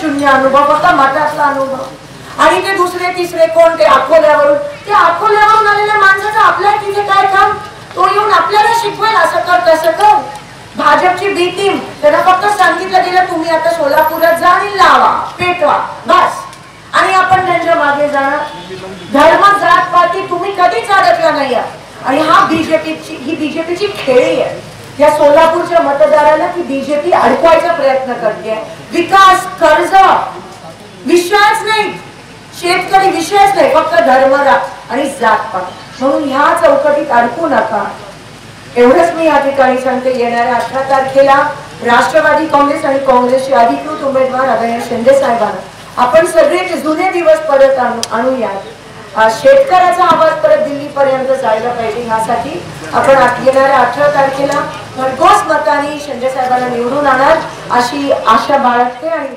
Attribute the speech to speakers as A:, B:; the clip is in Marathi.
A: शून्य अनुभव, फक्त मतातला अनुभव। आणि ते दुसरे तिसरे कोण, ते अकोल्यावरून, ते अकोल्यावरून आलेल्या माणसाचं आपल्या तिथे काय काम? तो येऊन आपल्याला शिकवेल असं कर तसं कर। भाजपची बी टीम, त्यांना फक्त सांगितलं गेलं तुम्ही आता सोलापुरात जा आणि लावा पेटवा बस, आणि आपण त्यांच्या मागे जाणार। धर्म जात पाती तुम्ही कधीच अडकला नाही। आणि ही बीजेपीची खेळी आहे। या सोलापूरच्या मतदाराला ती बीजेपी अडकवायचा प्रयत्न करते। विकास, कर्ज विषयच नाही, शेतकरी विषयच नाही, फक्त धर्मरा आणि जातपात। म्हणून ह्या चौकटीत अडकू नका, एवढंच मी या ठिकाणी सांगते। येणाऱ्या 18 तारखेला राष्ट्रवादी काँग्रेस आणि काँग्रेसचे अधिकृत उमेदवार आदरणीय शिंदे साहेबांना आपण सगळे जुने दिवस परत आणूया। शेतकऱ्याचा आवाज परत दिल्लीपर्यंत जायला पाहिजे, यासाठी आपण येणाऱ्या 18 तारखेला भरघोस मतांनी शिंदे साहेबांना निवडून आणणार अशी आशा बाळगते। आणि